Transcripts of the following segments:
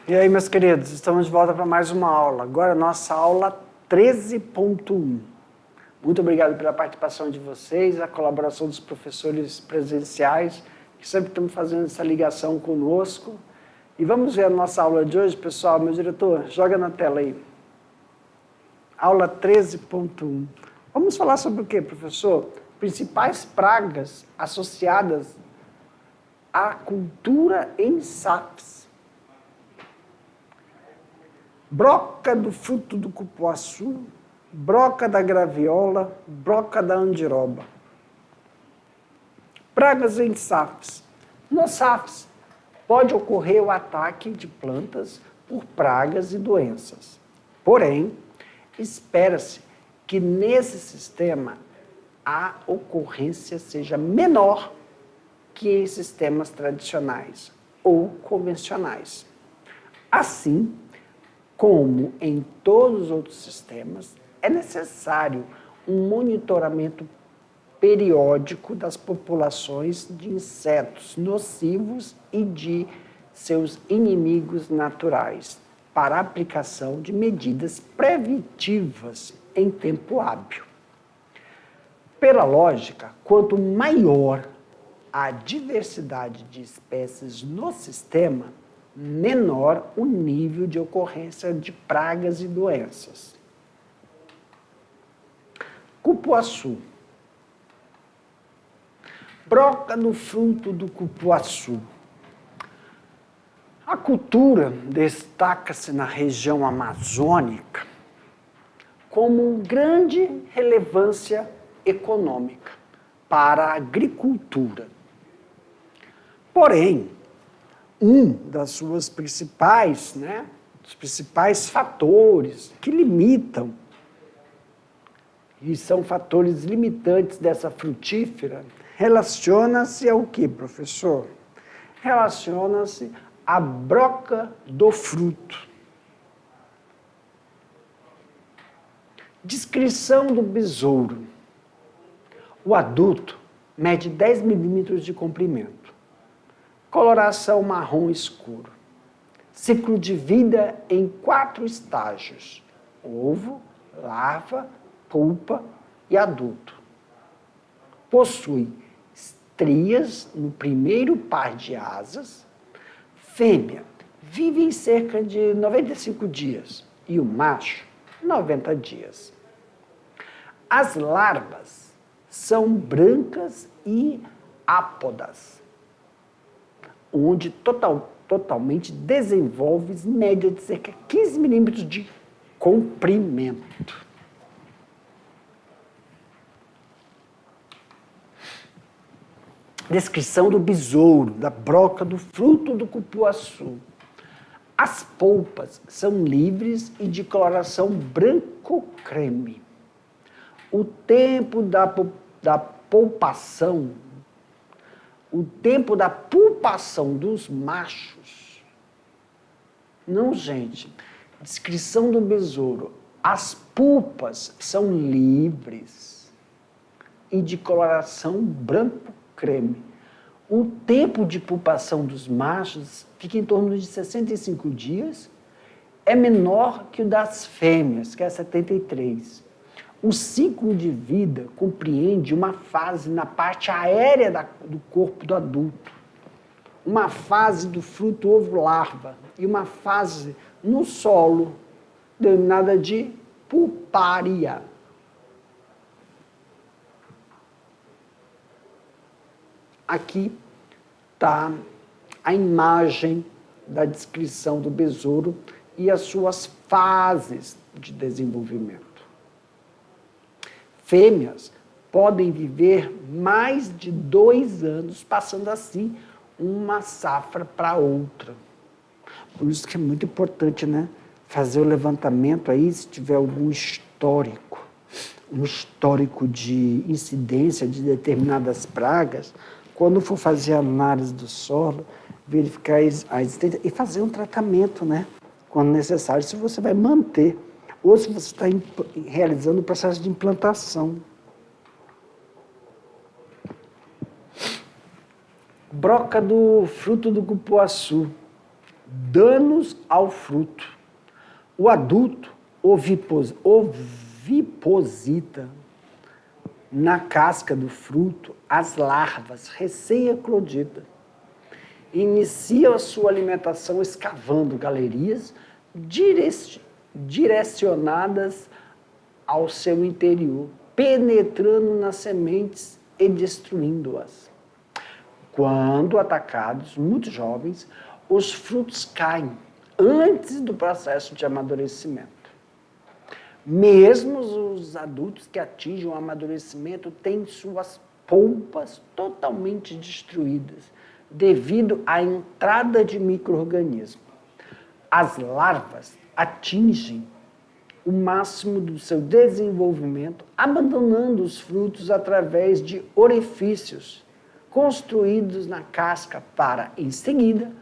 E aí, meus queridos, estamos de volta para mais uma aula. Agora, nossa aula 13.1. Muito obrigado pela participação de vocês, a colaboração dos professores presenciais, que sempre estão fazendo essa ligação conosco. E vamos ver a nossa aula de hoje, pessoal. Meu diretor, joga na tela aí. Aula 13.1. Vamos falar sobre o quê, professor? Principais pragas associadas à cultura em SAFs. Broca do fruto do cupuaçu, broca da graviola, broca da andiroba. Pragas em SAFs. Nos SAFs, pode ocorrer o ataque de plantas por pragas e doenças. Porém, espera-se que nesse sistema a ocorrência seja menor que em sistemas tradicionais ou convencionais. Assim, como em todos os outros sistemas, é necessário um monitoramento periódico das populações de insetos nocivos e de seus inimigos naturais, para a aplicação de medidas preventivas em tempo hábil. Pela lógica, quanto maior a diversidade de espécies no sistema, menor o nível de ocorrência de pragas e doenças. Cupuaçu. Broca no fruto do cupuaçu. A cultura destaca-se na região amazônica como grande relevância econômica para a agricultura. Porém, dos principais fatores que limitam, e são fatores limitantes dessa frutífera, relaciona-se ao que, professor? Relaciona-se à broca do fruto. Descrição do besouro. O adulto mede 10 milímetros de comprimento. Coloração marrom escuro. Ciclo de vida em 4 estágios: ovo, larva, pulpa e adulto. Possui estrias no primeiro par de asas. Fêmea vive em cerca de 95 dias e o macho 90 dias. As larvas são brancas e ápodas, onde totalmente desenvolve média de cerca de 15 milímetros de comprimento. Descrição do besouro, da broca do fruto do cupuaçu. As polpas são livres e de coloração branco-creme. O tempo da pulpação dos machos. Não, gente. Descrição do besouro. As pulpas são livres e de coloração branco-creme. O tempo de pulpação dos machos fica em torno de 65 dias. É menor que o das fêmeas, que é 73. O ciclo de vida compreende uma fase na parte aérea do corpo do adulto, uma fase do fruto ovo-larva e uma fase no solo, denominada de pulparia. Aqui está a imagem da descrição do besouro e as suas fases de desenvolvimento. Fêmeas podem viver mais de 2 anos, passando assim uma safra para outra. Por isso que é muito importante, né, fazer o levantamento aí, se tiver algum histórico, um histórico de incidência de determinadas pragas, quando for fazer a análise do solo, verificar a existência e fazer um tratamento, né, quando necessário, se você vai manter ou se você está realizando o processo de implantação. Broca do fruto do cupuaçu. danos ao fruto. O adulto oviposita na casca do fruto as larvas recém-eclodidas. Inicia a sua alimentação escavando galerias direcionadas ao seu interior, penetrando nas sementes e destruindo-as. Quando atacados, muito jovens, os frutos caem antes do processo de amadurecimento. Mesmo os adultos que atingem o amadurecimento têm suas polpas totalmente destruídas devido à entrada de micro-organismos. As larvas atingem o máximo do seu desenvolvimento, abandonando os frutos através de orifícios construídos na casca para, em seguida,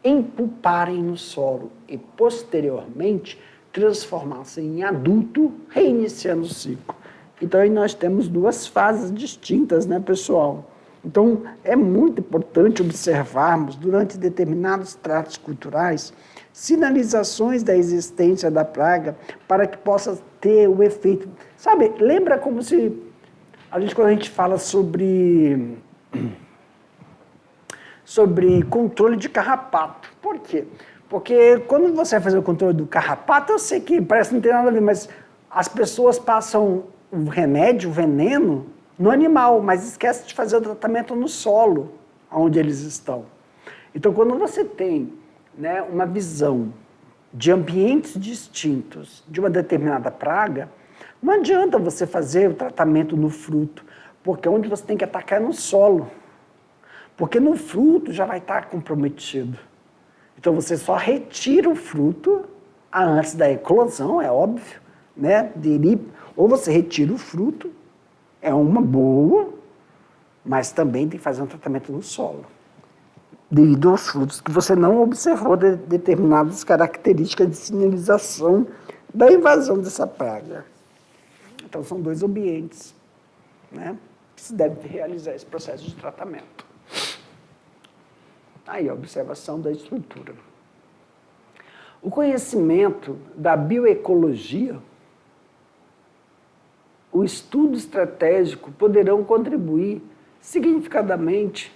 empuparem no solo e, posteriormente, transformar-se em adulto, reiniciando o ciclo. Então, aí nós temos duas fases distintas, né, pessoal? Então, é muito importante observarmos, durante determinados tratos culturais, sinalizações da existência da praga para que possa ter o efeito. Sabe, lembra como se, quando a gente fala sobre controle de carrapato. Por quê? Porque quando você vai fazer o controle do carrapato, eu sei que parece que não tem nada a ver, mas as pessoas passam o remédio, o veneno, no animal, mas esquece de fazer o tratamento no solo, onde eles estão. Então, quando você tem, né, uma visão de ambientes distintos de uma determinada praga, não adianta você fazer o tratamento no fruto, porque onde você tem que atacar é no solo. Porque no fruto já vai estar comprometido. Então, você só retira o fruto antes da eclosão, é óbvio, né? Ou você retira o fruto, é uma boa, mas também tem que fazer um tratamento no solo, devido aos frutos que você não observou determinadas características de sinalização da invasão dessa praga. Então, são dois ambientes, né, que se deve realizar esse processo de tratamento. Aí, a observação da estrutura. O conhecimento da bioecologia, o estudo estratégico poderão contribuir significativamente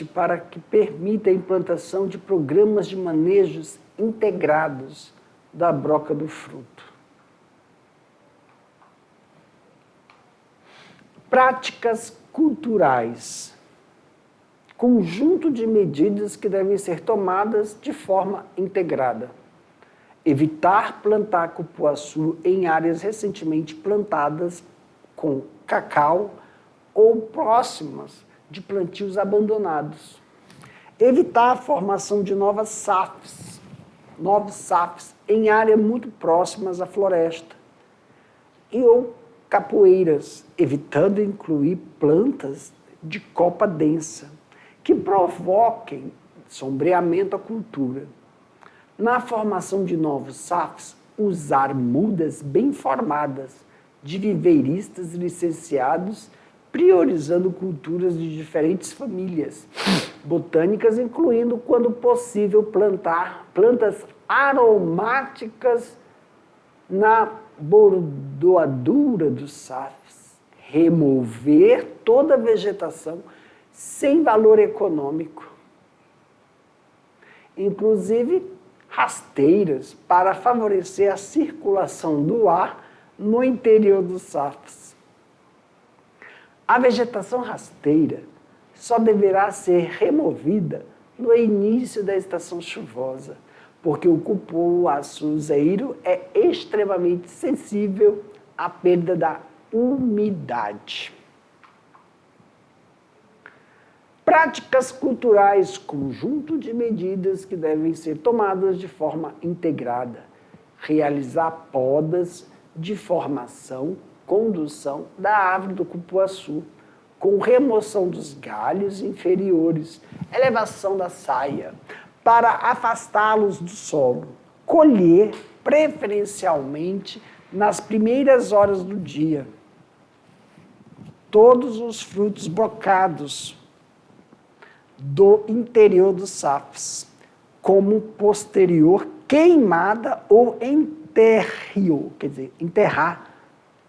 para que permita a implantação de programas de manejos integrados da broca do fruto. Práticas culturais. Conjunto de medidas que devem ser tomadas de forma integrada. Evitar plantar cupuaçu em áreas recentemente plantadas com cacau ou próximas de plantios abandonados. Evitar a formação de novos SAFs em áreas muito próximas à floresta. Ou capoeiras, evitando incluir plantas de copa densa, que provoquem sombreamento à cultura. Na formação de novos SAFs, usar mudas bem formadas, de viveiristas licenciados, priorizando culturas de diferentes famílias botânicas, incluindo, quando possível, plantar plantas aromáticas na bordoadura dos SAFs. Remover toda a vegetação sem valor econômico. Inclusive, rasteiras para favorecer a circulação do ar no interior dos SAFs. A vegetação rasteira só deverá ser removida no início da estação chuvosa, porque o cupuaçuzeiro é extremamente sensível à perda da umidade. Práticas culturais, conjunto de medidas que devem ser tomadas de forma integrada. Realizar podas de formação, condução da árvore do cupuaçu, com remoção dos galhos inferiores, elevação da saia, para afastá-los do solo. Colher, preferencialmente, nas primeiras horas do dia, todos os frutos brocados, do interior dos safos, como posterior queimada ou enterro, quer dizer, enterrar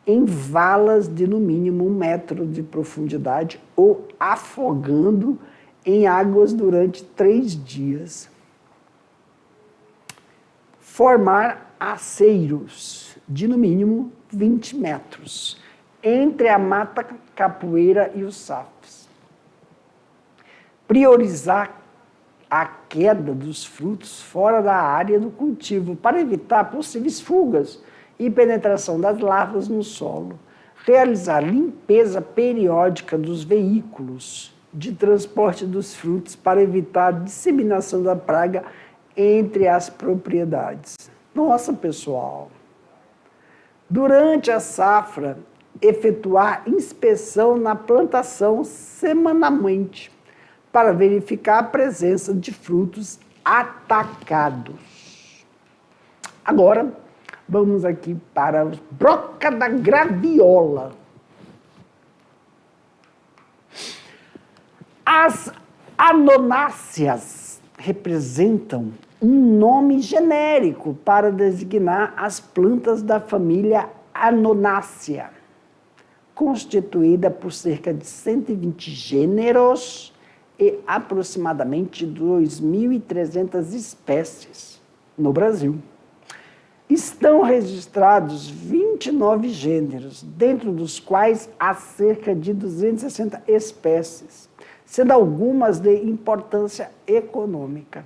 em valas de no mínimo 1 metro de profundidade ou afogando em águas durante 3 dias. Formar aceiros de no mínimo 20 metros entre a mata capoeira e os safos. Priorizar a queda dos frutos fora da área do cultivo para evitar possíveis fugas e penetração das larvas no solo. Realizar limpeza periódica dos veículos de transporte dos frutos para evitar a disseminação da praga entre as propriedades. Nossa, pessoal! Durante a safra, efetuar inspeção na plantação semanalmente para verificar a presença de frutos atacados. Agora, vamos aqui para a broca da graviola. As anonáceas representam um nome genérico para designar as plantas da família Anonácea, constituída por cerca de 120 gêneros e aproximadamente 2.300 espécies no Brasil. Estão registrados 29 gêneros, dentro dos quais há cerca de 260 espécies, sendo algumas de importância econômica.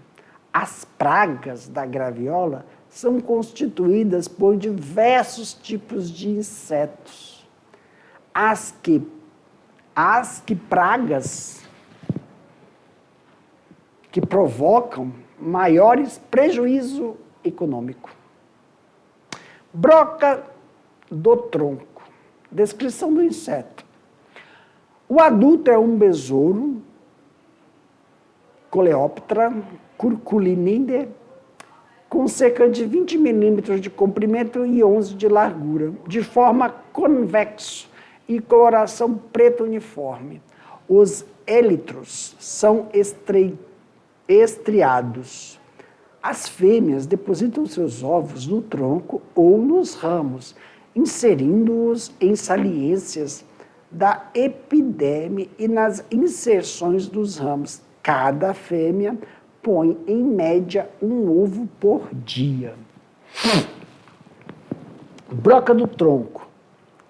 As pragas da graviola são constituídas por diversos tipos de insetos. As pragas que provocam maiores prejuízo econômico. Broca do tronco. Descrição do inseto. O adulto é um besouro, Coleoptera curculinide, com cerca de 20 milímetros de comprimento e 11 de largura, de forma convexo e coloração preta uniforme. Os élitros são estriados. As fêmeas depositam seus ovos no tronco ou nos ramos, inserindo-os em saliências da epiderme e nas inserções dos ramos. Cada fêmea põe, em média, um ovo por dia. Broca do tronco.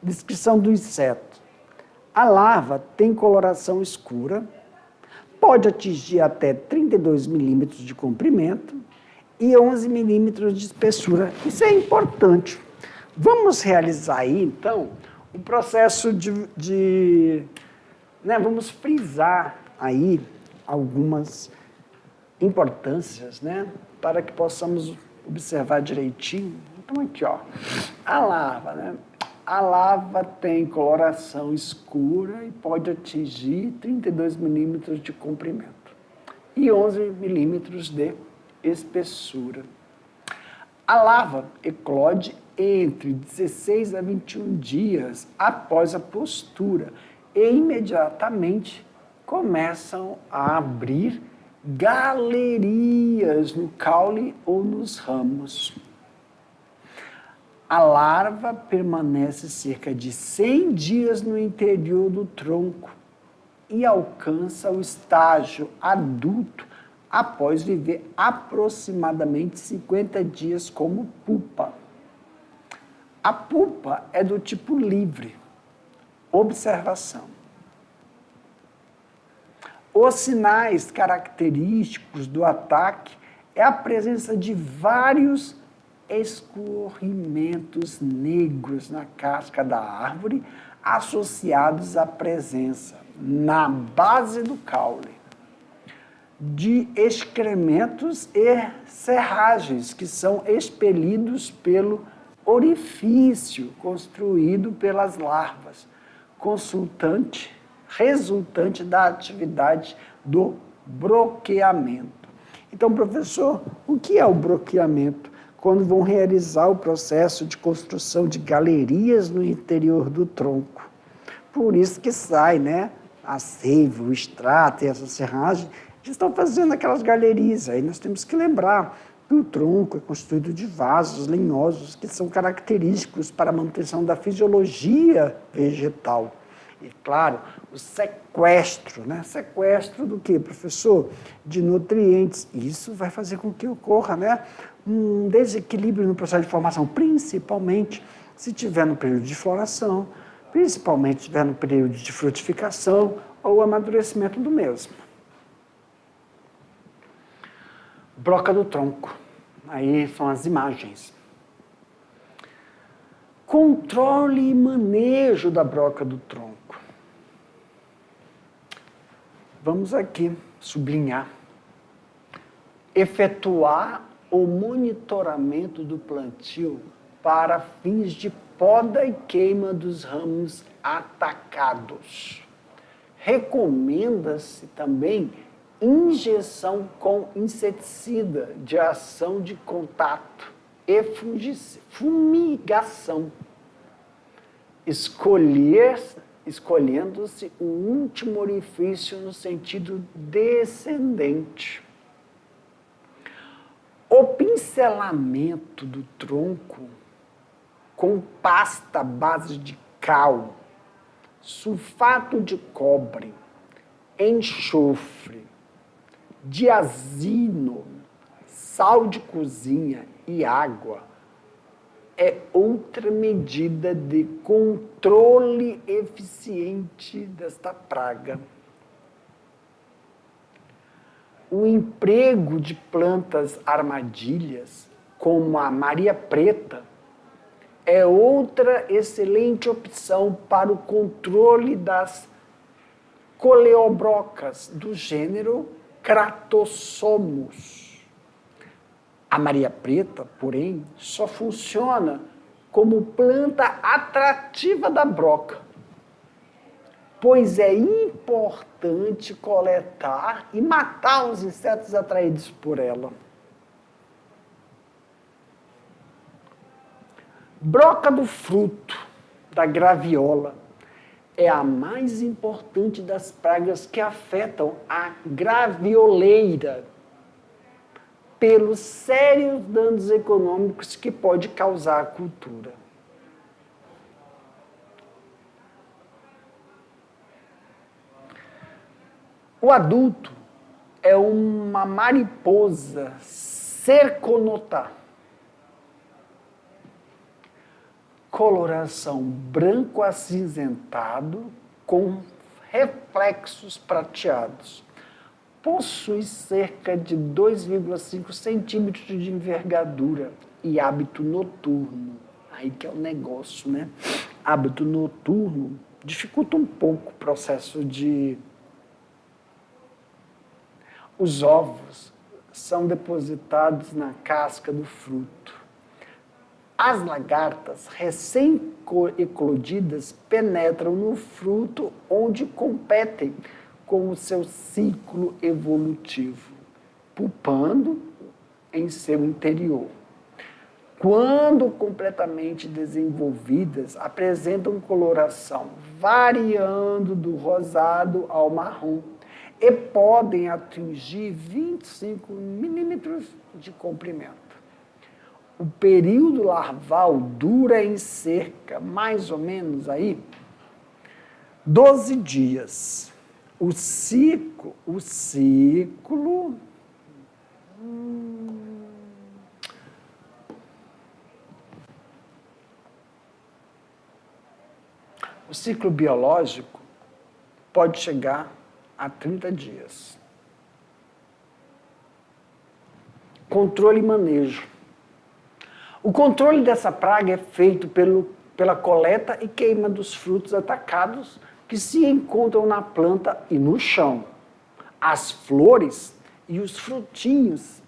Descrição do inseto. A larva tem coloração escura, pode atingir até 32 milímetros de comprimento e 11 milímetros de espessura. Isso é importante. Vamos realizar aí, então, o processo vamos frisar aí algumas importâncias, para que possamos observar direitinho. Então, aqui, ó, a larva, A larva tem coloração escura e pode atingir 32 milímetros de comprimento e 11 milímetros de espessura. A larva eclode entre 16 a 21 dias após a postura e imediatamente começam a abrir galerias no caule ou nos ramos. A larva permanece cerca de 100 dias no interior do tronco e alcança o estágio adulto após viver aproximadamente 50 dias como pupa. A pupa é do tipo livre. Observação. Os sinais característicos do ataque é a presença de vários escorrimentos negros na casca da árvore, associados à presença, na base do caule, de excrementos e serragens que são expelidos pelo orifício construído pelas larvas, resultante da atividade do broqueamento. Então, professor, o que é o broqueamento? Quando vão realizar o processo de construção de galerias no interior do tronco. Por isso que sai, a seiva, o extrato e essa serragem, já estão fazendo aquelas galerias. Aí nós temos que lembrar que o tronco é constituído de vasos lenhosos que são característicos para a manutenção da fisiologia vegetal. E, claro, o sequestro, né? Sequestro do quê, professor? De nutrientes. Isso vai fazer com que ocorra, né, um desequilíbrio no processo de formação, principalmente se tiver no período de floração, principalmente se tiver no período de frutificação ou amadurecimento do mesmo. Broca do tronco. Aí são as imagens. Controle e manejo da broca do tronco. Vamos aqui sublinhar. Efetuar o monitoramento do plantio para fins de poda e queima dos ramos atacados. Recomenda-se também injeção com inseticida de ação de contato e fumigação. Escolhendo-se o último orifício no sentido descendente. O pincelamento do tronco com pasta à base de cal, sulfato de cobre, enxofre, diazino, sal de cozinha e água é outra medida de controle eficiente desta praga. O emprego de plantas armadilhas, como a Maria Preta, é outra excelente opção para o controle das coleobrocas do gênero Cratosomus. A Maria Preta, porém, só funciona como planta atrativa da broca, pois é importante coletar e matar os insetos atraídos por ela. Broca do fruto, da graviola, é a mais importante das pragas que afetam a gravioleira, pelos sérios danos econômicos que pode causar à cultura. O adulto é uma mariposa cerconotá. Coloração branco acinzentado com reflexos prateados. Possui cerca de 2,5 centímetros de envergadura e hábito noturno. Aí que é o negócio, né? Hábito noturno dificulta um pouco o processo de... Os ovos são depositados na casca do fruto. As lagartas recém-eclodidas penetram no fruto onde competem com o seu ciclo evolutivo, pupando em seu interior. Quando completamente desenvolvidas, apresentam coloração variando do rosado ao marrom e podem atingir 25 milímetros de comprimento. O período larval dura em cerca, mais ou menos aí, 12 dias. O ciclo biológico pode chegar a 30 dias. Controle e manejo. O controle dessa praga é feito pela coleta e queima dos frutos atacados que se encontram na planta e no chão. As flores e os frutinhos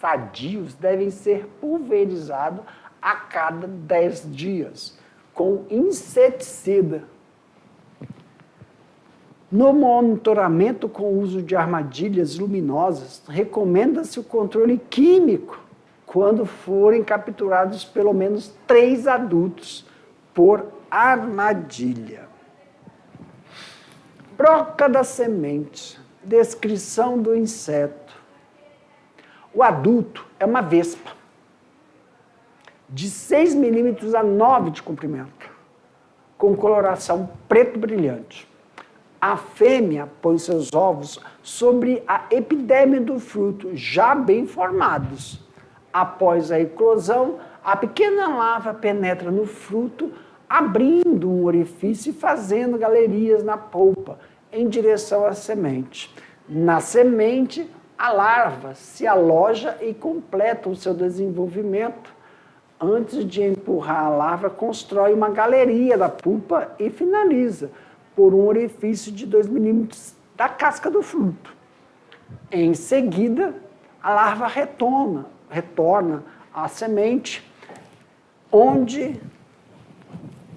sadios devem ser pulverizados a cada 10 dias, com inseticida. No monitoramento com o uso de armadilhas luminosas, recomenda-se o controle químico quando forem capturados pelo menos 3 adultos por armadilha. Broca da semente. Descrição do inseto. O adulto é uma vespa, de 6 milímetros a 9 de comprimento, com coloração preto brilhante. A fêmea põe seus ovos sobre a epiderme do fruto, já bem formados. Após a eclosão, a pequena larva penetra no fruto, abrindo um orifício e fazendo galerias na polpa, em direção à semente. Na semente, a larva se aloja e completa o seu desenvolvimento. Antes de empurrar a larva, constrói uma galeria da polpa e finaliza por um orifício de 2 milímetros da casca do fruto. Em seguida, a larva retorna à semente, onde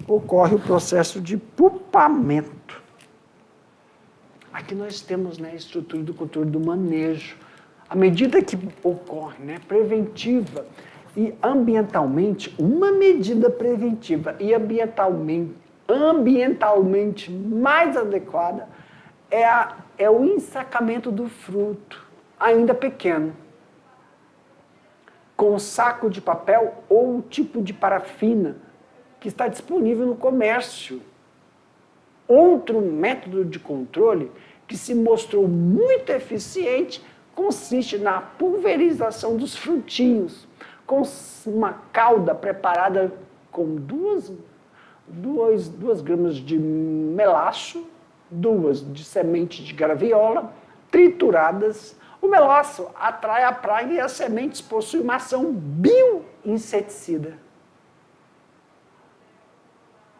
ocorre o processo de pulpamento. Aqui nós temos, né, a estrutura do controle do manejo. À medida que ocorre, né, preventiva e ambientalmente, uma medida preventiva e ambientalmente mais adequada é o ensacamento do fruto, ainda pequeno, com saco de papel ou tipo de parafina que está disponível no comércio. Outro método de controle que se mostrou muito eficiente consiste na pulverização dos frutinhos, com uma calda preparada com 2 gramas de melaço, 2 de semente de graviola, trituradas. O melaço atrai a praga e as sementes possuem uma ação bioinseticida.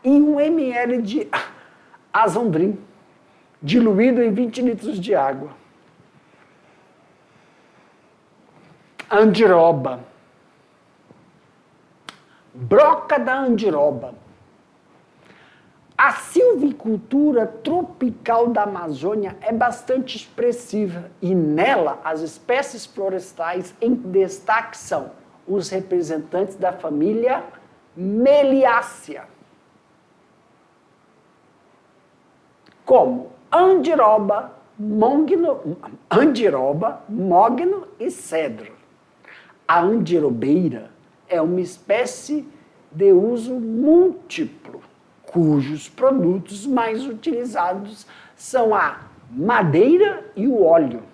E 1 ml de azondrim, diluído em 20 litros de água. Andiroba. Broca da andiroba. A silvicultura tropical da Amazônia é bastante expressiva e nela as espécies florestais em destaque são os representantes da família Meliaceae, como andiroba, mogno e cedro. A andirobeira é uma espécie de uso múltiplo, cujos produtos mais utilizados são a madeira e o óleo.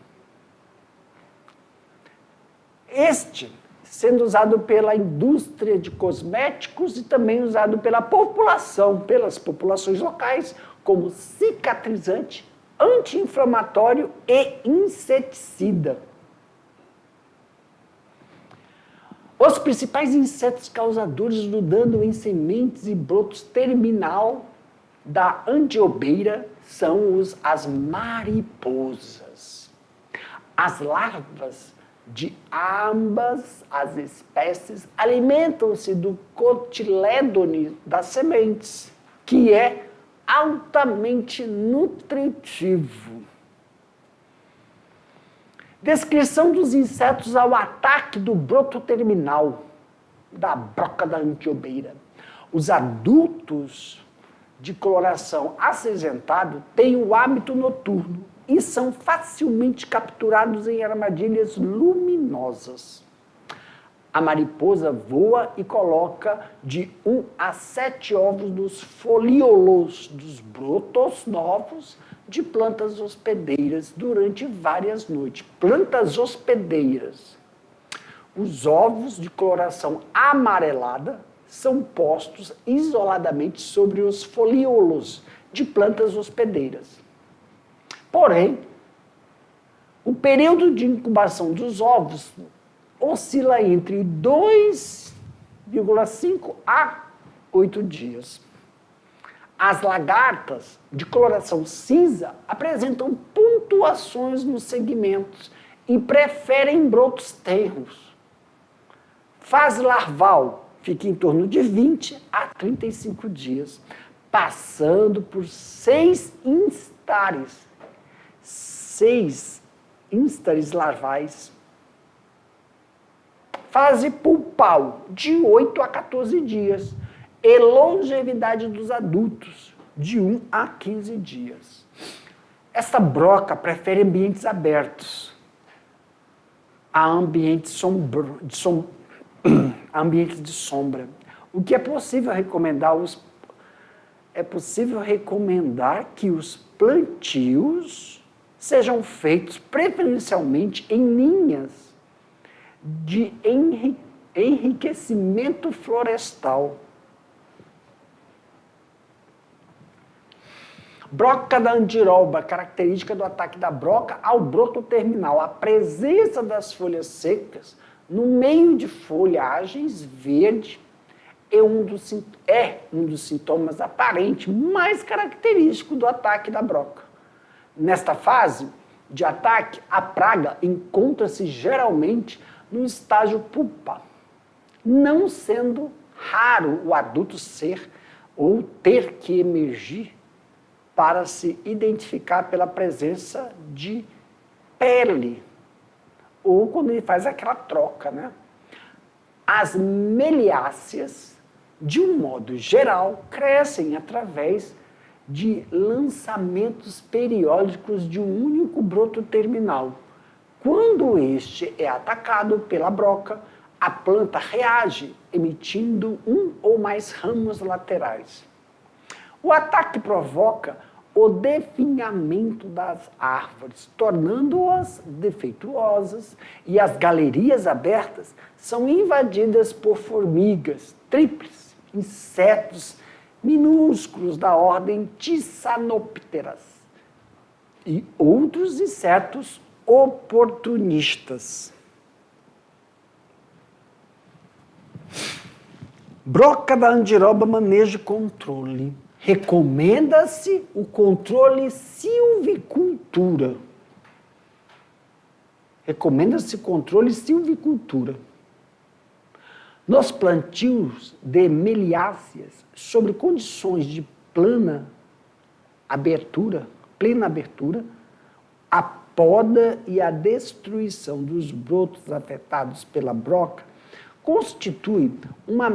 Este sendo usado pela indústria de cosméticos e também usado pelas populações locais, como cicatrizante, anti-inflamatório e inseticida. Os principais insetos causadores do dano em sementes e brotos terminal da andiobeira são as mariposas. As larvas de ambas as espécies alimentam-se do cotilédone das sementes, que é altamente nutritivo. Descrição dos insetos ao ataque do broto terminal da broca da andiobeira. Os adultos de coloração acinzentado têm o hábito noturno e são facilmente capturados em armadilhas luminosas. A mariposa voa e coloca de 1 a 7 ovos nos folíolos dos brotos novos de plantas hospedeiras durante várias noites. Plantas hospedeiras. Os ovos de coloração amarelada são postos isoladamente sobre os folíolos de plantas hospedeiras. Porém, o período de incubação dos ovos oscila entre 2,5 a 8 dias. As lagartas de coloração cinza apresentam pontuações nos segmentos e preferem brotos tenros. Fase larval fica em torno de 20 a 35 dias, passando por 6 instares larvais. Fase pulpal, de 8 a 14 dias. E longevidade dos adultos, de 1 a 15 dias. Essa broca prefere ambientes abertos a ambientes ambientes de sombra. O que é possível recomendar que os plantios sejam feitos preferencialmente em linhas de enriquecimento florestal. Broca da andiroba, característica do ataque da broca ao broto terminal. A presença das folhas secas no meio de folhagens verde é um dos sintomas aparentes mais característicos do ataque da broca. Nesta fase de ataque, a praga encontra-se geralmente no estágio pupa, não sendo raro o adulto ser ou ter que emergir para se identificar pela presença de pele, ou quando ele faz aquela troca, né? As meliáceas, de um modo geral, crescem através de lançamentos periódicos de um único broto terminal. Quando este é atacado pela broca, a planta reage, emitindo um ou mais ramos laterais. O ataque provoca o definhamento das árvores, tornando-as defeituosas, e as galerias abertas são invadidas por formigas, tríplices, insetos minúsculos da ordem Tisanopteras e outros insetos oportunistas. Broca da andiroba, manejo e controle. Recomenda-se o controle silvicultura. Recomenda-se controle silvicultura. Nos plantios de meliáceas, sobre condições de plena abertura, a poda e a destruição dos brotos afetados pela broca constitui uma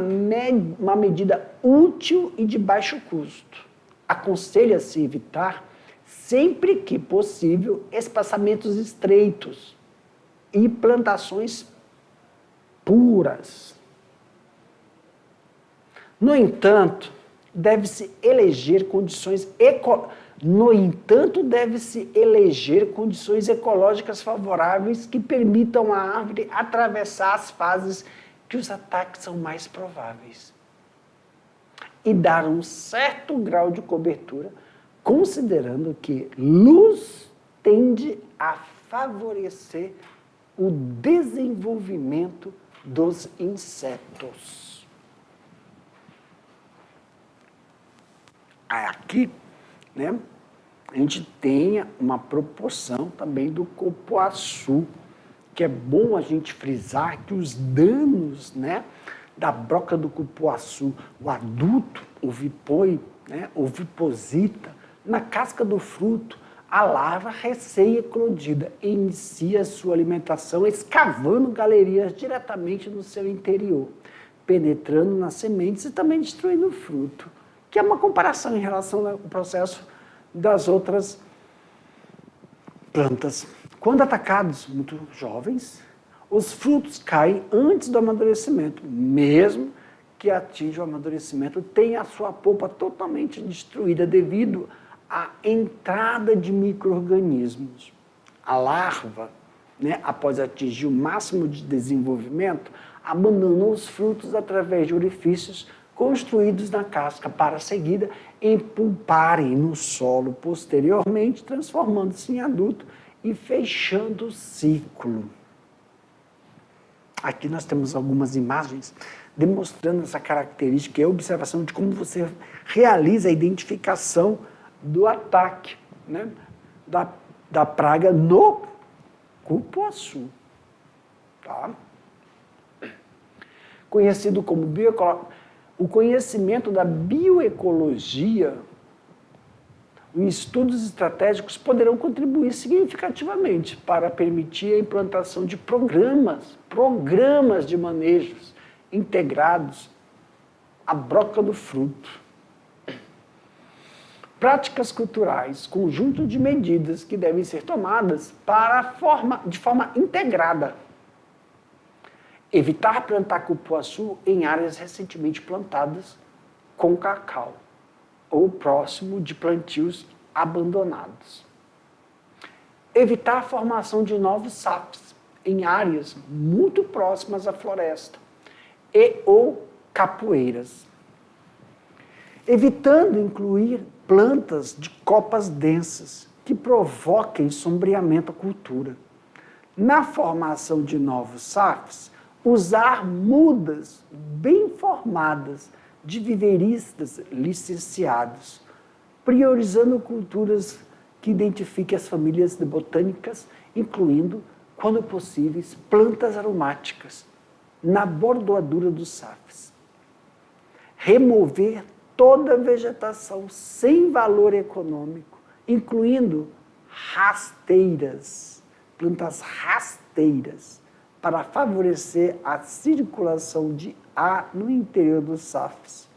medida útil e de baixo custo. Aconselha-se evitar, sempre que possível, espaçamentos estreitos e plantações puras. No entanto, deve-se eleger condições ecológicas favoráveis que permitam à árvore atravessar as fases que os ataques são mais prováveis e dar um certo grau de cobertura, considerando que luz tende a favorecer o desenvolvimento dos insetos. Aqui, né, a gente tem uma proporção também do cupuaçu, que é bom a gente frisar que os danos, né, da broca do cupuaçu, o adulto ovipõe, né, oviposita, na casca do fruto, a larva recém-eclodida inicia sua alimentação escavando galerias diretamente no seu interior, penetrando nas sementes e também destruindo o fruto, que é uma comparação em relação ao processo das outras plantas. Quando atacados muito jovens, os frutos caem antes do amadurecimento. Mesmo que atinja o amadurecimento, tem a sua polpa totalmente destruída devido à entrada de micro-organismos. A larva, né, após atingir o máximo de desenvolvimento, abandona os frutos através de orifícios construídos na casca para, seguida, empulparem no solo posteriormente, transformando-se em adulto e fechando o ciclo. Aqui nós temos algumas imagens demonstrando essa característica e a observação de como você realiza a identificação do ataque, né, da praga no cupuaçu. Tá? Conhecido como o conhecimento da bioecologia, os estudos estratégicos poderão contribuir significativamente para permitir a implantação de programas de manejos integrados à broca do fruto. Práticas culturais, conjunto de medidas que devem ser tomadas de forma integrada. Evitar plantar cupuaçu em áreas recentemente plantadas com cacau ou próximo de plantios abandonados. Evitar a formação de novos SAPs em áreas muito próximas à floresta e ou capoeiras. Evitando incluir plantas de copas densas que provoquem sombreamento à cultura. Na formação de novos SAPs, usar mudas bem formadas de viveiristas licenciados, priorizando culturas que identifiquem as famílias de botânicas, incluindo, quando possíveis, plantas aromáticas, na bordoadura dos SAPs. Remover toda a vegetação sem valor econômico, incluindo rasteiras, plantas rasteiras, para favorecer a circulação de ar no interior dos SAPs.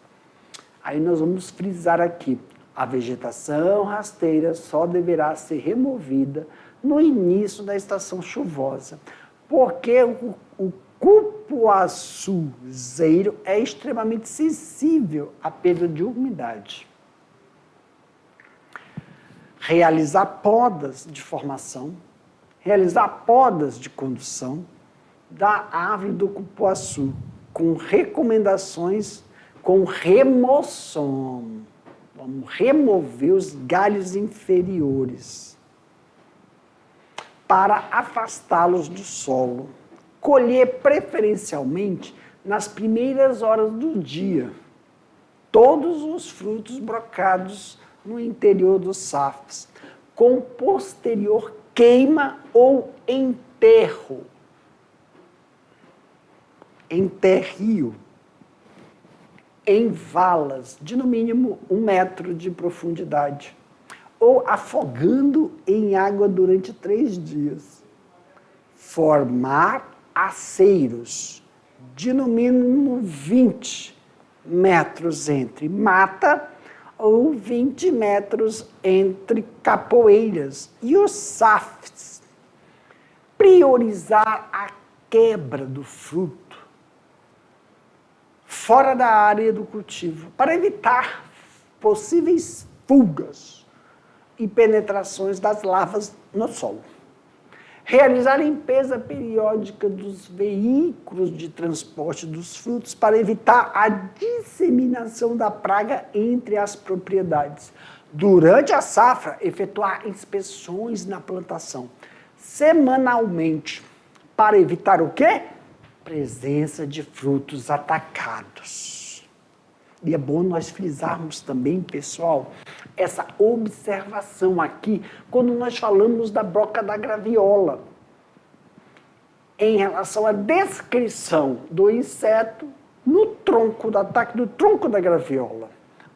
Aí nós vamos frisar aqui, a vegetação rasteira só deverá ser removida no início da estação chuvosa, porque o cupuaçuzeiro é extremamente sensível à perda de umidade. Realizar podas de formação, realizar podas de condução da árvore do cupuaçu, com recomendações, com remoção. Vamos remover os galhos inferiores para afastá-los do solo. Colher preferencialmente nas primeiras horas do dia todos os frutos brocados no interior dos SAPs, com posterior queima ou enterro. Enterrio em valas de no mínimo 1 metro de profundidade, ou afogando em água durante 3 dias. Formar aceiros de no mínimo 20 metros entre mata ou 20 metros entre capoeiras e os SAPs. Priorizar a quebra do fruto fora da área do cultivo, para evitar possíveis fugas e penetrações das larvas no solo. Realizar limpeza periódica dos veículos de transporte dos frutos para evitar a disseminação da praga entre as propriedades. Durante a safra, efetuar inspeções na plantação semanalmente para evitar o quê? Presença de frutos atacados. E é bom nós frisarmos também, pessoal, essa observação aqui, quando nós falamos da broca da graviola, em relação à descrição do inseto no tronco, do ataque do tronco da graviola.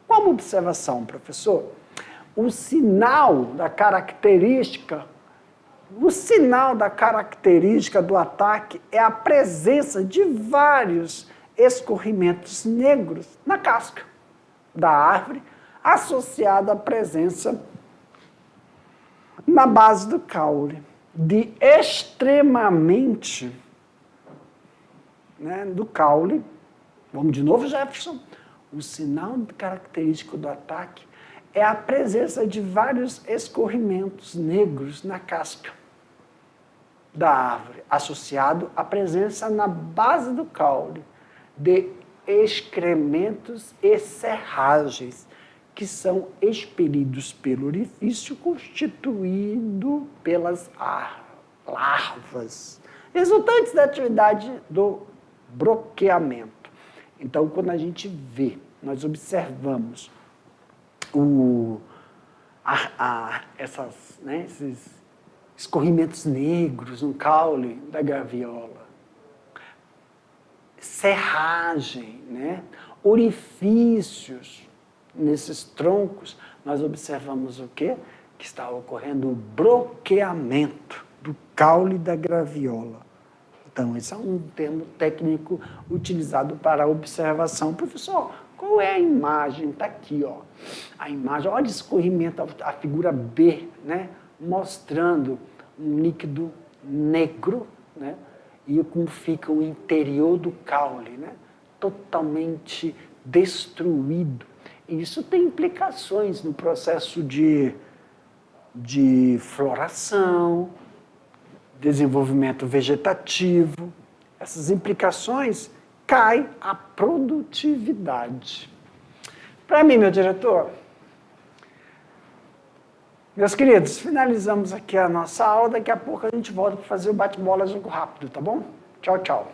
Qual a observação, professor? O sinal da característica do ataque é a presença de vários escorrimentos negros na casca da árvore, associada à presença na base do caule de extremamente, do caule. Vamos de novo, Jefferson. O sinal característico do ataque é a presença de vários escorrimentos negros na casca da árvore, associado à presença na base do caule de excrementos e serragens, que são expelidos pelo orifício constituído pelas larvas, resultantes da atividade do broqueamento. Então, quando a gente vê, nós observamos esses escorrimentos negros no caule da graviola, serragem, orifícios nesses troncos, nós observamos o quê? Que está ocorrendo o broqueamento do caule da graviola. Então, esse é um termo técnico utilizado para a observação. Professor, Qual é a imagem? Está aqui, ó. A imagem, olha o escorrimento, a figura B, né? Mostrando um líquido negro, né? E como fica o interior do caule, né? Totalmente destruído. E isso tem implicações no processo de floração, desenvolvimento vegetativo. Essas implicações cai a produtividade. Para mim, meu diretor, meus queridos, finalizamos aqui a nossa aula. Daqui a pouco a gente volta para fazer o bate-bola jogo rápido, tá bom? Tchau, tchau.